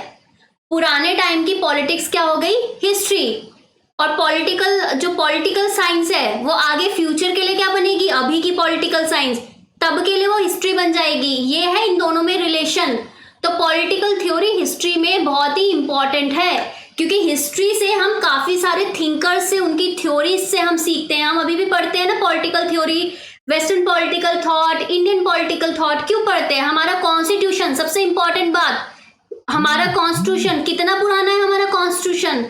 Speaker 1: पुराने टाइम की पॉलिटिक्स क्या हो गई, हिस्ट्री। और पॉलिटिकल, जो पॉलिटिकल साइंस है वो आगे फ्यूचर के लिए क्या बनेगी, अभी की पॉलिटिकल साइंस, तब के लिए वो हिस्ट्री बन जाएगी। ये है इन दोनों में रिलेशन। तो पॉलिटिकल थ्योरी हिस्ट्री में बहुत ही इंपॉर्टेंट है, क्योंकि हिस्ट्री से हम काफी सारे थिंकर्स से, उनकी थ्योरीज से हम सीखते हैं। हम अभी भी पढ़ते हैं ना political theory, western political thought, Indian political thought, क्यों पढ़ते हैं? हमारा कॉन्स्टिट्यूशन, सबसे इंपॉर्टेंट बात, हमारा कॉन्स्टिट्यूशन कितना पुराना है, हमारा कॉन्स्टिट्यूशन,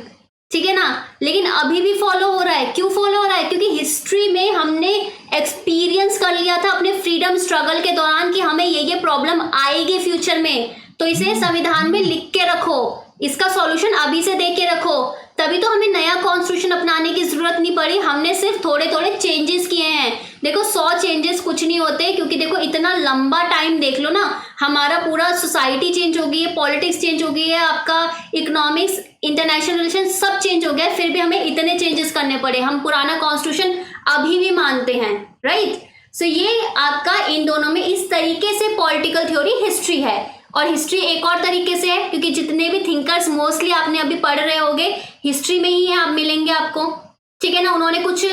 Speaker 1: ठीक है ना, लेकिन अभी भी फॉलो हो रहा है। क्यों फॉलो हो रहा है, क्योंकि हिस्ट्री में हमने एक्सपीरियंस कर लिया था अपने फ्रीडम स्ट्रगल के दौरान कि हमें ये प्रॉब्लम आएगी फ्यूचर में, तो इसे संविधान में लिख के रखो, इसका सॉल्यूशन अभी से दे के रखो। तभी तो हमें नया कॉन्स्टिट्यूशन अपनाने की जरूरत नहीं पड़ी, हमने सिर्फ थोड़े थोड़े चेंजेस किए हैं। देखो 100 चेंजेस कुछ नहीं होते, क्योंकि देखो इतना लंबा टाइम देख लो ना, हमारा पूरा सोसाइटी चेंज हो गई है, पॉलिटिक्स चेंज हो गई है, आपका इकोनॉमिक्स, इंटरनेशनल रिलेशन सब चेंज हो गया है, फिर भी हमें इतने चेंजेस करने पड़े। हम पुराना कॉन्स्टिट्यूशन अभी भी मानते हैं, राइट। सो ये आपका इन दोनों में इस तरीके से पॉलिटिकल थ्योरी हिस्ट्री है। और हिस्ट्री एक और तरीके से है, क्योंकि जितने भी थिंकर्स मोस्टली आपने अभी पढ़ रहे होंगे हिस्ट्री में ही है, आप मिलेंगे आपको, ठीक है ना। उन्होंने कुछ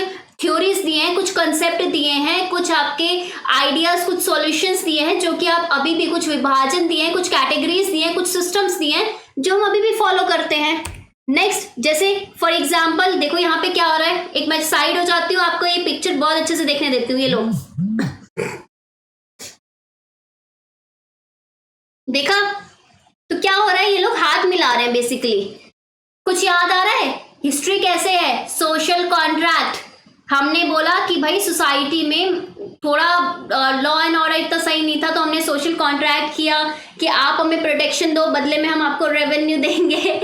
Speaker 1: थ्योरीज दिए हैं, कुछ कंसेप्ट दिए हैं, कुछ आपके आइडियाज, कुछ सॉल्यूशंस दिए हैं, जो कि आप अभी भी, कुछ विभाजन दिए हैं, कुछ कैटेगरीज दिए हैं, कुछ सिस्टम्स दिए हैं, जो हम अभी भी फॉलो करते हैं। नेक्स्ट, जैसे फॉर एग्जाम्पल देखो यहाँ पे क्या हो रहा है, एक मैं साइड हो जाती हूँ, आपको ये पिक्चर बहुत अच्छे से देखने देती हूँ। ये लो, देखा तो क्या हो रहा है, ये लोग हाथ मिला रहे हैं बेसिकली। कुछ याद आ रहा है हिस्ट्री कैसे है, सोशल कॉन्ट्रैक्ट, हमने बोला कि भाई सोसाइटी में थोड़ा लॉ एंड ऑर्डर इतना सही नहीं था, तो हमने सोशल कॉन्ट्रैक्ट किया कि आप हमें प्रोटेक्शन दो, बदले में हम आपको रेवेन्यू देंगे।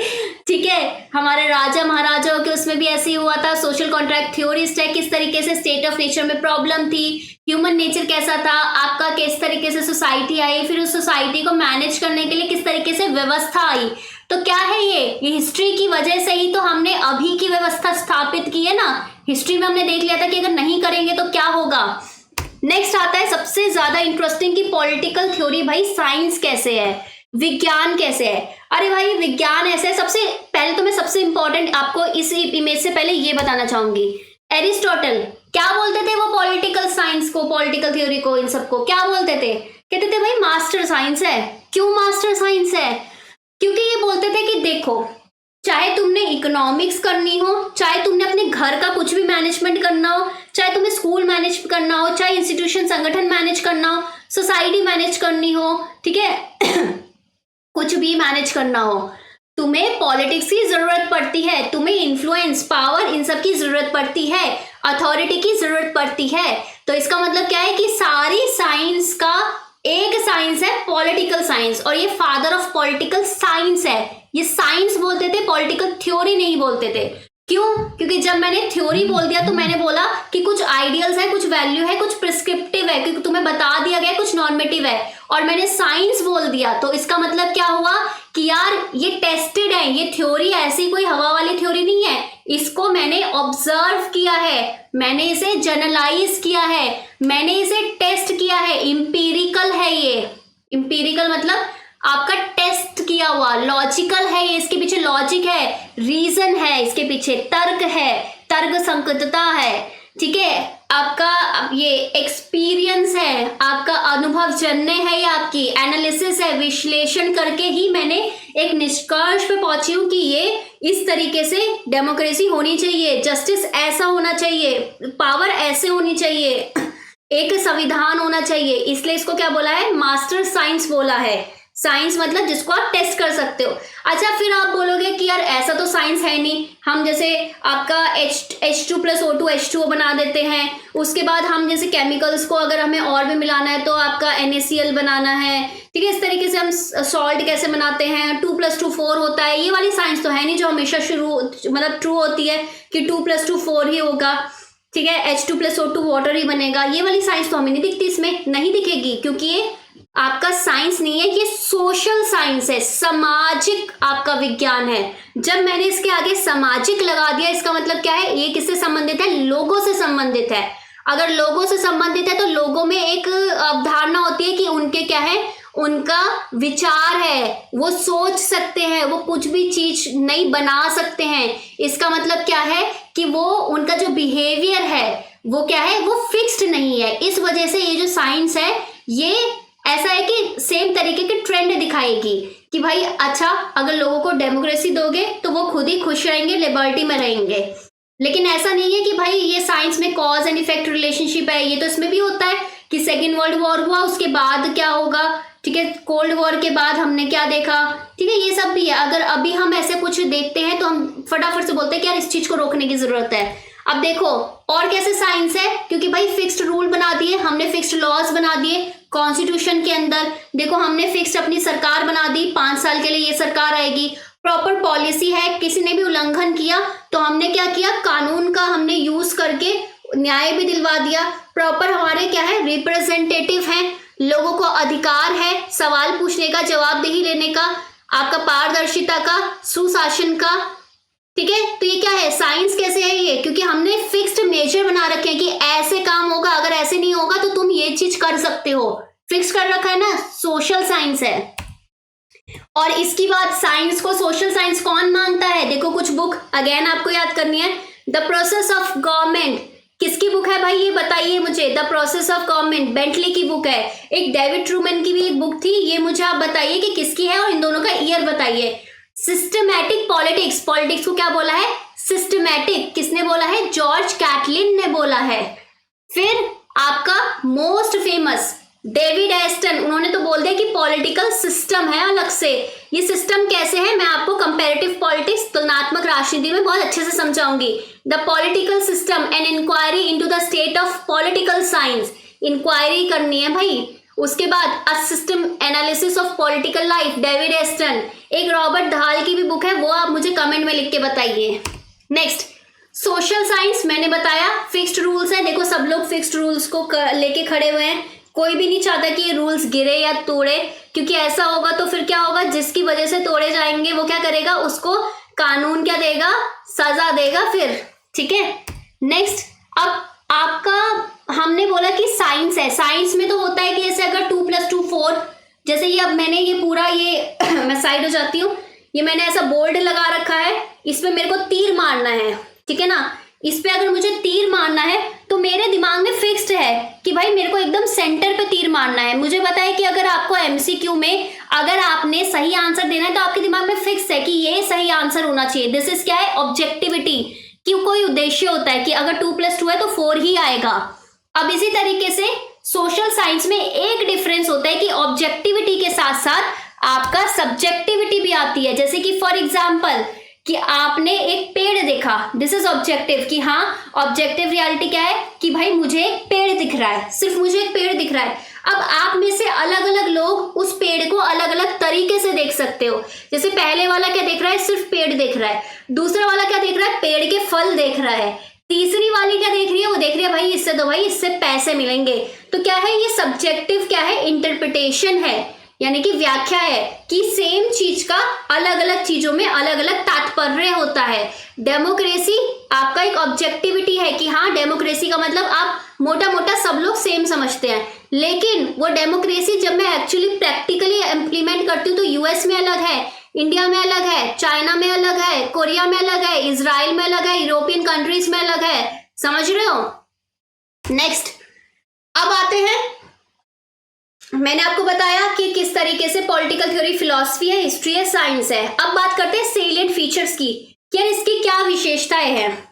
Speaker 1: ठीक है, हमारे राजा महाराजाओं के उसमें भी ऐसे ही हुआ था। सोशल कॉन्ट्रैक्ट थ्योरिस्ट है, किस तरीके से स्टेट ऑफ नेचर में प्रॉब्लम थी, ह्यूमन नेचर कैसा था, आपका किस तरीके से सोसाइटी आई, फिर उस सोसाइटी को मैनेज करने के लिए किस तरीके से व्यवस्था आई। तो क्या है ये हिस्ट्री की वजह से ही तो हमने अभी की व्यवस्था स्थापित की है ना। हिस्ट्री में हमने देख लिया था कि अगर नहीं करेंगे तो क्या होगा। नेक्स्ट आता है सबसे ज्यादा इंटरेस्टिंग की पॉलिटिकल थ्योरी, भाई साइंस कैसे है, विज्ञान कैसे है। अरे भाई विज्ञान ऐसे है, सबसे पहले तो मैं सबसे इंपॉर्टेंट आपको इस इमेज से पहले ये बताना चाहूंगी, एरिस्टोटल क्या बोलते थे वो पॉलिटिकल साइंस को, पॉलिटिकल थ्योरी को, इन सबको क्या बोलते थे, कहते थे भाई मास्टर साइंस है। क्यों मास्टर साइंस है? क्योंकि ये बोलते थे कि देखो, चाहे तुमने इकोनॉमिक्स करनी हो, चाहे तुमने अपने घर का कुछ भी मैनेजमेंट करना हो, चाहे तुम्हें स्कूल मैनेज करना हो, चाहे इंस्टीट्यूशन संगठन मैनेज करना हो, सोसाइटी मैनेज करनी हो, ठीक है कुछ भी मैनेज करना हो, तुम्हें पॉलिटिक्स की जरूरत पड़ती है, तुम्हें इन्फ्लुएंस, पावर, इन सब की जरूरत पड़ती है, अथॉरिटी की जरूरत पड़ती है। तो इसका मतलब क्या है कि सारी साइंस का एक साइंस है पॉलिटिकल साइंस, और ये फादर ऑफ पॉलिटिकल साइंस है। ये साइंस बोलते थे, पॉलिटिकल थ्योरी नहीं बोलते थे। क्यों? क्योंकि जब मैंने थ्योरी बोल दिया तो मैंने बोला कि कुछ आइडियल्स है, कुछ वैल्यू है, कुछ प्रिस्क्रिप्टिव है, क्योंकि तुम्हें बता दिया गया, कुछ नॉर्मेटिव है, और मैंने साइंस बोल दिया तो इसका मतलब क्या हुआ कि यार ये टेस्टेड है, ये थ्योरी ऐसी कोई हवा वाली थ्योरी नहीं है, इसको मैंने ऑब्जर्व किया है, मैंने इसे जनरलाइज किया है, मैंने इसे टेस्ट किया है, इंपीरिकल है ये। इंपीरिकल मतलब आपका टेस्ट किया हुआ, लॉजिकल है ये, इसके पीछे लॉजिक है, रीजन है, इसके पीछे तर्क है, तर्क संगतता है, ठीक है, आपका ये एक्सपीरियंस है, आपका अनुभव जन्य है, ये आपकी एनालिसिस है, विश्लेषण करके ही मैंने एक निष्कर्ष पे पहुंची हूं कि ये इस तरीके से डेमोक्रेसी होनी चाहिए, जस्टिस ऐसा होना चाहिए, पावर ऐसे होनी चाहिए, एक संविधान होना चाहिए। इसलिए इसको क्या बोला है? मास्टर साइंस बोला है। साइंस मतलब जिसको आप टेस्ट कर सकते हो। अच्छा, फिर आप बोलोगे कि यार ऐसा तो साइंस है नहीं, हम जैसे आपका H2+O2 H2O बना देते हैं, उसके बाद हम जैसे केमिकल्स को अगर हमें और भी मिलाना है तो आपका NaCl बनाना है, ठीक है, इस तरीके से हम सॉल्ट कैसे बनाते हैं, 2+2 4 होता है, ये वाली साइंस तो है नहीं जो हमेशा मतलब ट्रू होती है कि 2+2 4 ही होगा, ठीक है, H2+O2 वाटर ही बनेगा, ये वाली साइंस तो हमें नहीं दिखती, इसमें नहीं दिखेगी, क्योंकि ये आपका साइंस नहीं है, ये सोशल साइंस है, सामाजिक आपका विज्ञान है। जब मैंने इसके आगे सामाजिक लगा दिया, इसका मतलब क्या है? ये किससे संबंधित है? लोगों से संबंधित है। अगर लोगों से संबंधित है तो लोगों में एक अवधारणा होती है कि उनके क्या है, उनका विचार है, वो सोच सकते हैं, वो कुछ भी चीज नहीं बना सकते हैं। इसका मतलब क्या है कि वो उनका जो बिहेवियर है वो क्या है, वो फिक्स्ड नहीं है। इस वजह से ये जो साइंस है ये ऐसा है कि सेम तरीके के ट्रेंड दिखाएगी कि भाई अच्छा, अगर लोगों को डेमोक्रेसी दोगे तो वो खुद ही खुश रहेंगे, लिबर्टी में रहेंगे। लेकिन ऐसा नहीं है कि भाई ये साइंस में कॉज एंड इफेक्ट रिलेशनशिप है, ये तो इसमें भी होता है कि सेकेंड वर्ल्ड वॉर हुआ, उसके बाद क्या होगा, ठीक है, कोल्ड वॉर के बाद हमने क्या देखा, ठीक है, ये सब भी है। अगर अभी हम ऐसे कुछ देखते हैं तो हम फटाफट से बोलते हैं कि यार इस चीज को रोकने की जरूरत है। अब देखो और कैसे साइंस है, क्योंकि भाई फिक्स्ड रूल बना दिए हमने, फिक्स्ड लॉज बना दिए कॉन्स्टिट्यूशन के अंदर। देखो हमने फिक्स्ड अपनी सरकार बना दी, 5 साल के लिए ये सरकार आएगी, प्रॉपर पॉलिसी है, किसी ने भी उल्लंघन किया तो हमने क्या किया, कानून का हमने यूज करके न्याय भी दिलवा दिया। प्रॉपर हमारे क्या है, रिप्रेजेंटेटिव हैं, लोगों को अधिकार है सवाल पूछने का, जवाबदेही लेने का, आपका पारदर्शिता का, सुशासन का, ठीक है। तो ये क्या है, साइंस कैसे है ये, क्योंकि हमने फिक्स्ड मेजर बना रखे हैं कि ऐसे काम होगा, अगर ऐसे नहीं होगा तो तुम ये चीज कर सकते हो, फिक्स कर रखा है ना, सोशल साइंस है। और इसकी बात, साइंस को सोशल साइंस कौन मानता है, देखो कुछ बुक अगेन आपको याद करनी है। द प्रोसेस ऑफ गवर्नमेंट किसकी बुक है भाई, ये बताइए मुझे। The process of government Bentley की बुक है। एक डेविड ट्रूमैन की भी एक बुक थी, ये मुझे आप बताइए कि किसकी है और इन दोनों का ईयर बताइए। सिस्टमैटिक पॉलिटिक्स, पॉलिटिक्स को क्या बोला है, सिस्टमैटिक, किसने बोला है, जॉर्ज कैटलिन ने बोला है। फिर आपका मोस्ट फेमस डेविड एस्टन, उन्होंने तो बोल दिया कि पॉलिटिकल सिस्टम है अलग से। ये सिस्टम कैसे है मैं आपको कंपैरेटिव पॉलिटिक्स, तुलनात्मक राजनीति में बहुत अच्छे से समझाऊंगी। The political system an inquiry into the state of political science, inquiry करनी है भाई। उसके बाद a system analysis of political life, David Easton. एक रॉबर्ट धाल की भी बुक है, वो आप मुझे कमेंट में लिख के बताइए। नेक्स्ट सोशल साइंस, मैंने बताया फिक्स्ड रूल्स है। देखो सब लोग फिक्स्ड रूल्स को लेके खड़े हुए हैं, कोई भी नहीं चाहता कि ये रूल्स गिरे या तोड़े, क्योंकि ऐसा होगा तो फिर क्या होगा, जिसकी वजह से तोड़े जाएंगे वो क्या करेगा, उसको कानून क्या देगा, सजा देगा फिर। ठीक है, नेक्स्ट अब आपका हमने बोला कि साइंस है। साइंस में तो होता है कि जैसे अगर 2 + 2 4, जैसे ये अब मैंने ये पूरा ये मैं साइड हो जाती हूँ, ये मैंने ऐसा बोल्ड लगा रखा है, इसमें मेरे को तीर मारना है, ठीक है ना। इस पे अगर मुझे तीर मारना है तो मेरे दिमाग में फिक्स्ड है कि भाई मेरे को एकदम सेंटर पे तीर मारना है। मुझे पता है कि अगर आपको एमसीक्यू में अगर आपने सही आंसर देना है तो आपके दिमाग में फिक्स है कि ये सही आंसर होना चाहिए। दिस इज क्या है, ऑब्जेक्टिविटी, कि कोई उद्देश्य होता है कि अगर 2 + 2 है तो 4 ही आएगा। अब इसी तरीके से सोशल साइंस में एक डिफरेंस होता है कि ऑब्जेक्टिविटी के साथ साथ आपका सब्जेक्टिविटी भी आती है। जैसे कि फॉर एग्जाम्पल कि आपने एक पेड़ देखा, दिस इज ऑब्जेक्टिव, कि हाँ ऑब्जेक्टिव रियलिटी क्या है कि भाई मुझे एक पेड़ दिख रहा है, सिर्फ मुझे एक पेड़ दिख रहा है। अब आप में से अलग अलग लोग उस पेड़ को अलग अलग तरीके से देख सकते हो। जैसे पहले वाला क्या देख रहा है, सिर्फ पेड़ देख रहा है। दूसरा वाला क्या देख रहा है, पेड़ के फल देख रहा है। तीसरी वाली क्या देख रही है, वो देख रही है भाई इससे तो भाई इससे पैसे मिलेंगे। तो क्या है ये सब्जेक्टिव, क्या है इंटरप्रिटेशन है, यानी कि व्याख्या है कि सेम चीज का अलग अलग चीजों में अलग अलग तात्पर्य होता है। डेमोक्रेसी आपका एक ऑब्जेक्टिविटी है कि हाँ डेमोक्रेसी का मतलब आप मोटा मोटा सब लोग सेम समझते हैं, लेकिन वो डेमोक्रेसी जब मैं एक्चुअली प्रैक्टिकली इम्प्लीमेंट करती हूँ तो यूएस में अलग है, इंडिया में अलग है, चाइना में अलग है, कोरिया में अलग है, इजराइल में अलग है, यूरोपियन कंट्रीज में अलग है। समझ रहे हो। नेक्स्ट अब आते हैं, मैंने आपको बताया कि किस तरीके से पॉलिटिकल थ्योरी फिलॉसफी है, हिस्ट्री है, साइंस है। अब बात करते हैं सेलिएंट फीचर्स की, क्या इसकी क्या विशेषताएं हैं।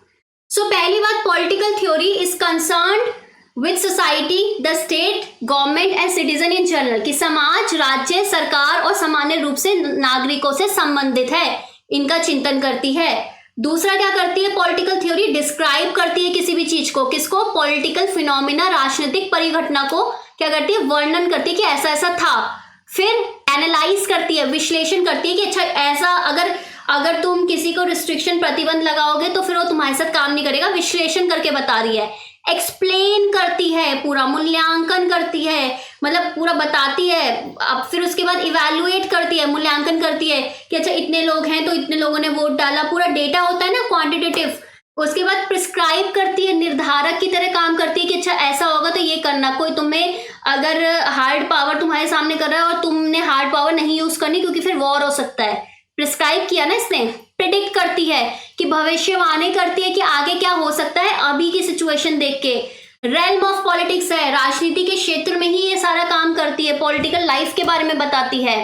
Speaker 1: सो पहली बात, political theory is concerned with society, the state, government and citizen in general, कि समाज, राज्य, सरकार और सामान्य रूप से नागरिकों से संबंधित है, इनका चिंतन करती है। दूसरा क्या करती है पॉलिटिकल थ्योरी, डिस्क्राइब करती है किसी भी चीज को, किसको, पॉलिटिकल फिनोमिना, राजनीतिक परिघटना को क्या करती है, वर्णन करती है कि ऐसा ऐसा था। फिर एनालाइज करती है, विश्लेषण करती है कि अच्छा ऐसा अगर तुम किसी को रिस्ट्रिक्शन, प्रतिबंध लगाओगे तो फिर वो तुम्हारे साथ काम नहीं करेगा, विश्लेषण करके बता रही है। एक्सप्लेन करती है, पूरा मूल्यांकन करती है, मतलब पूरा बताती है। अब फिर उसके बाद इवैल्यूएट करती है, मूल्यांकन करती है कि अच्छा इतने लोग हैं तो इतने लोगों ने वोट डाला, पूरा डेटा होता है ना क्वांटिटेटिव। उसके बाद प्रिस्क्राइब करती है, निर्धारक की तरह काम करती है कि अच्छा ऐसा होगा तो ये करना। कोई तुम्हें अगर हार्ड पावर तुम्हारे सामने कर रहा है और तुमने हार्ड पावर नहीं यूज करनी क्योंकि फिर वॉर हो सकता है, प्रिस्क्राइब किया ना इसने। प्रेडिक्ट करती है कि भविष्यवाणी करती है कि आगे क्या हो सकता है अभी की सिचुएशन देख के। रेल्म ऑफ पॉलिटिक्स है, राजनीति के क्षेत्र में ही ये सारा काम करती है, पॉलिटिकल लाइफ के बारे में बताती है।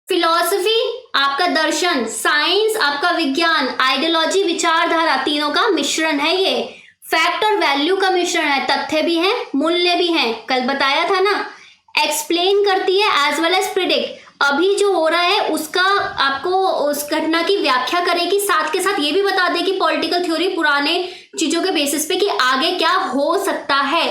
Speaker 1: फिलॉसफी आपका दर्शन, साइंस आपका विज्ञान, आइडियोलॉजी विचारधारा, तीनों का मिश्रण है ये। फैक्ट और वैल्यू का मिश्रण है, तथ्य भी हैं, मूल्य भी हैं, कल बताया था ना। एक्सप्लेन करती है एज वेल एज प्रिडिक्ट, अभी जो हो रहा है उसका आपको उस घटना की व्याख्या करेगी, साथ के साथ ये भी बता दे कि पॉलिटिकल थ्योरी पुराने चीजों के बेसिस पे कि आगे क्या हो सकता है।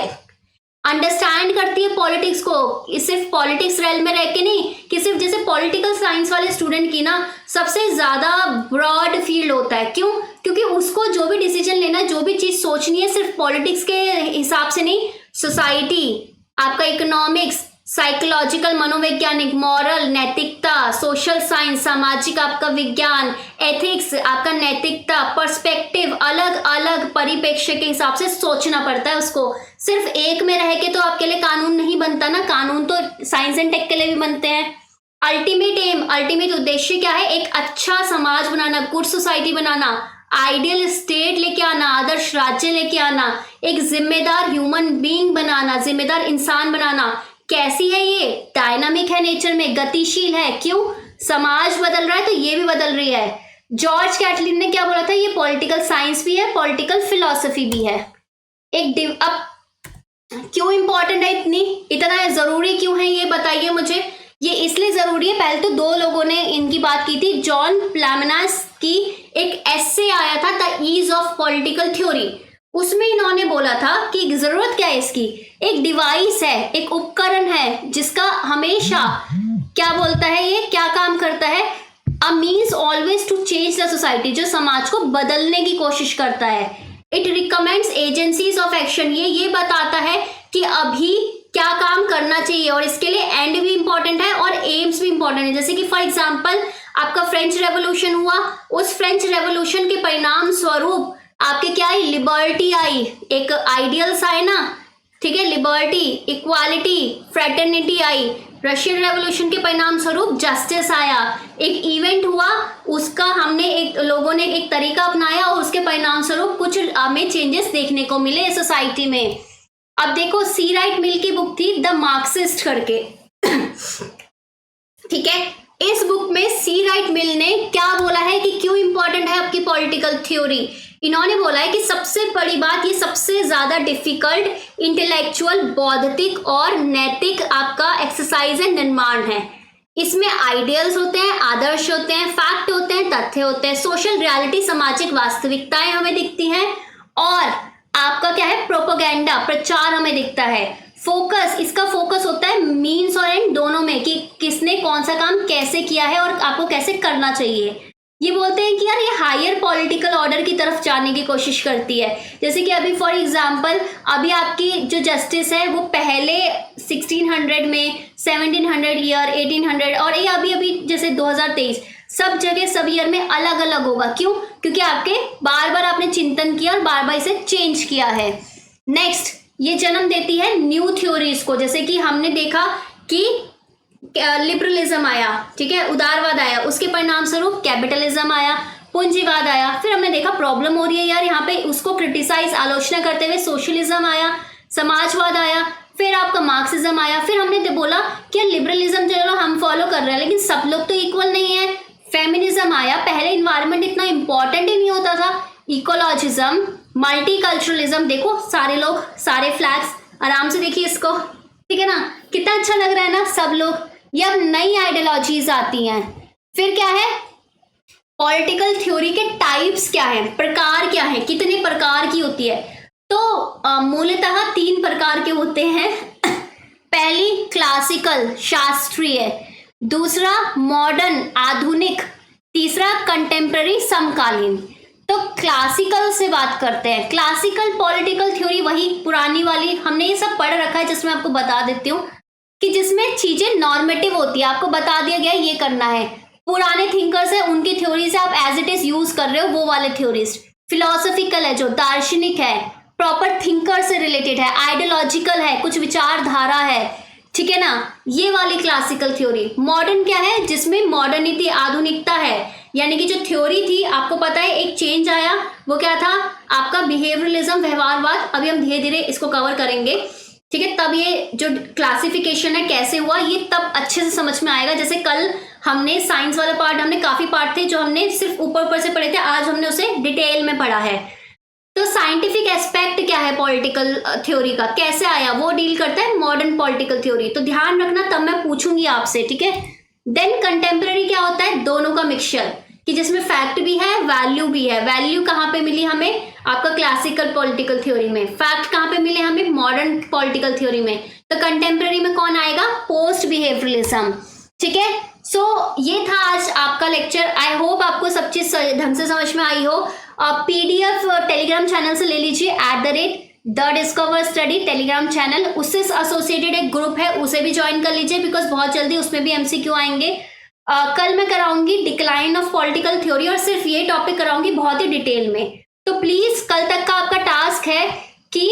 Speaker 1: अंडरस्टैंड करती है पॉलिटिक्स को, सिर्फ पॉलिटिक्स रेल में रह के नहीं कि सिर्फ जैसे पॉलिटिकल साइंस वाले स्टूडेंट की ना सबसे ज्यादा ब्रॉड फील्ड होता है। क्यों? क्योंकि उसको जो भी डिसीजन लेना, जो भी चीज सोचनी है सिर्फ पॉलिटिक्स के हिसाब से नहीं, सोसाइटी, आपका इकोनॉमिक्स, साइकोलॉजिकल, मनोवैज्ञानिक, मॉरल, नैतिकता, सोशल साइंस, सामाजिक आपका विज्ञान, एथिक्स आपका नैतिकता, पर्सपेक्टिव, अलग अलग परिप्रेक्ष्य के हिसाब से सोचना पड़ता है उसको। सिर्फ एक में रह के तो आपके लिए कानून नहीं बनता ना, कानून तो साइंस एंड टेक के लिए भी बनते हैं। अल्टीमेट एम, अल्टीमेट उद्देश्य क्या है, एक अच्छा समाज बनाना, गुड सोसाइटी बनाना, आइडियल स्टेट लेके आना, आदर्श राज्य लेके आना, एक जिम्मेदार ह्यूमन बीइंग बनाना, जिम्मेदार इंसान बनाना। कैसी है ये? डायनामिक है, नेचर में गतिशील है। क्यों? समाज बदल रहा है तो ये भी बदल रही है। जॉर्ज कैटलिन ने क्या बोला था, ये पॉलिटिकल साइंस भी है, पॉलिटिकल फिलॉसफी भी है। अब क्यों इंपॉर्टेंट है इतना जरूरी क्यों है ये बताइए मुझे। ये इसलिए जरूरी है, पहले तो दो लोगों ने इनकी बात की थी। जॉन प्लामनास की एक एस्से आया था the ease of political theory, उसमें इन्होंने बोला था कि जरूरत क्या है इसकी, एक डिवाइस है, एक उपकरण है जिसका हमेशा क्या बोलता है, ये क्या काम करता है, a means always to change the society, जो समाज को बदलने की कोशिश करता है। It recommends agencies of action, ये बताता है कि अभी क्या काम करना चाहिए, और इसके लिए एंड भी इंपॉर्टेंट है और एम्स भी इंपॉर्टेंट है। जैसे कि फॉर एग्जांपल आपका फ्रेंच रेवोल्यूशन हुआ, उस फ्रेंच रेवोल्यूशन के परिणाम स्वरूप आपके क्या आई, लिबर्टी आई, एक आइडियल्स आए ना, ठीक है, लिबर्टी, इक्वालिटी, फ्रेटर्निटी आई। रशियन रेवोल्यूशन के परिणाम स्वरूप जस्टिस आया, एक इवेंट हुआ, उसका हमने एक लोगों ने एक तरीका अपनाया और उसके परिणाम स्वरूप कुछ हमें चेंजेस देखने को मिले सोसाइटी में। अब देखो सी राइट मिल की बुक थी द मार्क्सिस्ट करके ठीक है, इस बुक में सी राइट मिल ने क्या बोला है कि क्यों इंपॉर्टेंट है आपकी पॉलिटिकल थ्योरी। इन्होंने बोला है कि सबसे बड़ी बात, ये सबसे ज्यादा डिफिकल्ट इंटेलेक्चुअल, बौद्धिक और नैतिक आपका एक्सरसाइज है, निर्माण है। इसमें आइडियल्स होते हैं, आदर्श होते हैं, फैक्ट होते हैं, तथ्य होते हैं, सोशल रियलिटी, सामाजिक वास्तविकताएं हमें दिखती हैं, और आपका क्या है, प्रोपोगेंडा, प्रचार हमें दिखता है। फोकस, इसका फोकस होता है मीन्स और एंड दोनों में, कि किसने कौन सा काम कैसे किया है और आपको कैसे करना चाहिए। ये बोलते हैं कि यार ये हायर पॉलिटिकल ऑर्डर की तरफ जाने की कोशिश करती है। जैसे कि अभी फॉर एग्जांपल अभी आपकी जो जस्टिस है वो पहले 1600 में, 1700 ईयर, 1800 और ये अभी जैसे 2023 सब जगह सब ईयर में अलग अलग होगा। क्यों? क्योंकि आपके बार बार आपने चिंतन किया और बार बार इसे चेंज किया है। नेक्स्ट, ये जन्म देती है न्यू थ्योरीज को। जैसे कि हमने देखा कि लिबरलिज्म आया, ठीक है, उदारवाद आया, उसके परिणाम स्वरूप कैपिटलिज्म आया, पूंजीवाद आया। फिर हमने देखा प्रॉब्लम हो रही है यार यहाँ पे, उसको क्रिटिसाइज, आलोचना करते हुए सोशलिज्म आया, समाजवाद आया, फिर आपका मार्क्सिज्म आया। फिर हमने बोला कि लिबरलिज्म चलो हम फॉलो कर रहे हैं लेकिन सब लोग तो इक्वल नहीं है। फेमिनिज्म आया, पहले इन्वायरमेंट इतना इंपॉर्टेंट ही नहीं होता था। इकोलॉजिज्म, मल्टीकल्चरलिज्म, देखो सारे लोग, सारे फ्लैग्स, आराम से देखिए इसको, ठीक है ना, कितना अच्छा लग रहा है ना सब लोग। ये अब नई आइडियोलॉजीज आती हैं। फिर क्या है, पॉलिटिकल थ्योरी के टाइप्स क्या है, प्रकार क्या है, कितने प्रकार की होती है। तो मूलतः 3 प्रकार के होते हैं। पहली क्लासिकल, शास्त्रीय, दूसरा मॉडर्न, आधुनिक, तीसरा कंटेम्पररी, समकालीन। तो क्लासिकल से बात करते हैं। क्लासिकल पॉलिटिकल थ्योरी वही पुरानी वाली, हमने ये सब पढ़ रखा है, जिसमें आपको बता देती हूँ कि जिसमें चीजें नॉर्मेटिव होती है, आपको बता दिया गया ये करना है। पुराने थिंकर्स है, उनकी थ्योरी से आप एज इट इज यूज कर रहे हो, वो वाले थ्योरीज। फिलोसफिकल है, जो दार्शनिक है, प्रॉपर थिंकर से रिलेटेड है, आइडियोलॉजिकल है, कुछ विचारधारा है, ठीक है ना, ये वाली क्लासिकल थ्योरी। मॉडर्न क्या है, जिसमें मॉडर्निटी, आधुनिकता है, यानी कि जो थ्योरी थी, आपको पता है एक चेंज आया, वो क्या था आपका बिहेवियरलिज्म, व्यवहारवाद। अभी हम धीरे धीरे इसको कवर करेंगे, ठीक है। तब ये जो क्लासिफिकेशन है कैसे हुआ, ये तब अच्छे से समझ में आएगा। जैसे कल हमने साइंस वाला पार्ट, हमने काफी पार्ट थे जो हमने सिर्फ ऊपर ऊपर से पढ़े थे, आज हमने उसे डिटेल में पढ़ा है। तो साइंटिफिक एस्पेक्ट क्या है पॉलिटिकल थ्योरी का, कैसे आया, वो डील करता है मॉडर्न पॉलिटिकल थ्योरी। तो ध्यान रखना, तब मैं पूछूंगी आपसे, ठीक है। देन कंटेम्पररी क्या होता है, दोनों का मिक्सचर, कि जिसमें फैक्ट भी है, वैल्यू भी है। वैल्यू कहाँ पे मिली हमें, आपका क्लासिकल पॉलिटिकल थ्योरी में। फैक्ट कहाँ पे मिले हमें, मॉडर्न पॉलिटिकल थ्योरी में। तो कंटेम्पररी में कौन आएगा, पोस्ट बिहेवियरलिज्म, ठीक है। सो ये था आज आपका लेक्चर। आई होप आपको सब चीज ढंग से समझ में आई हो। पीडीएफ टेलीग्राम चैनल से ले लीजिए, @the discover study Telegram channel, उससे एसोसिएटेड एक ग्रुप है, उसे भी ज्वाइन कर लीजिए, बिकॉज बहुत जल्दी उसमें भी एमसीक्यू आएंगे। कल मैं कराऊंगी डिक्लाइन ऑफ पॉलिटिकल थ्योरी, और सिर्फ ये टॉपिक कराऊंगी बहुत ही डिटेल में। तो प्लीज कल तक का आपका टास्क है कि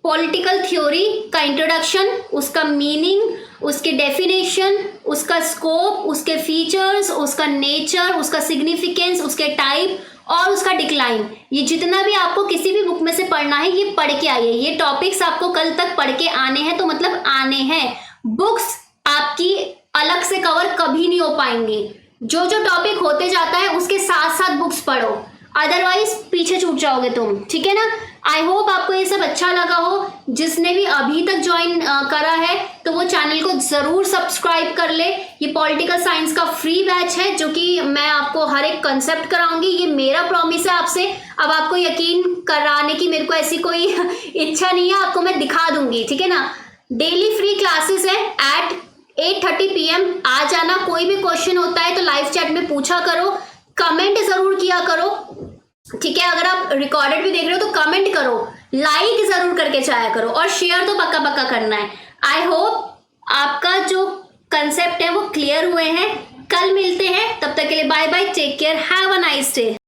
Speaker 1: पॉलिटिकल थ्योरी का इंट्रोडक्शन, उसका मीनिंग, उसके डेफिनेशन, उसका स्कोप, उसके फीचर्स, उसका नेचर, उसका सिग्निफिकेंस, उसके टाइप और उसका डिक्लाइन, ये जितना भी आपको किसी भी बुक में से पढ़ना है, ये पढ़ के आइए। ये टॉपिक्स आपको कल तक पढ़ के आने हैं, तो मतलब आने हैं। बुक्स आपकी अलग से कवर कभी नहीं हो पाएंगी। जो जो टॉपिक होते जाता है उसके साथ साथ बुक्स पढ़ो, अदरवाइज पीछे छूट जाओगे तुम, ठीक है ना। आई होप आपको ये सब अच्छा लगा हो। जिसने भी अभी तक ज्वाइन करा है तो वो चैनल को जरूर सब्सक्राइब कर ले। ये पॉलिटिकल साइंस का फ्री बैच है जो कि मैं आपको हर एक कंसेप्ट कराऊंगी। ये मेरा प्रॉमिस है आपसे। अब आपको यकीन कराने की मेरे को ऐसी कोई इच्छा नहीं है, आपको मैं दिखा दूंगी, ठीक है ना। डेली फ्री क्लासेस है एट 8:30 PM। आ जाना। कोई भी क्वेश्चन होता है तो लाइव चैट में पूछा करो, कमेंट जरूर किया करो, ठीक है। अगर आप रिकॉर्डेड भी देख रहे हो तो कमेंट करो, लाइक जरूर करके जाया करो और शेयर तो पक्का पक्का करना है। आई होप आपका जो कंसेप्ट है वो क्लियर हुए हैं। कल मिलते हैं, तब तक के लिए bye bye, take care, have a nice day.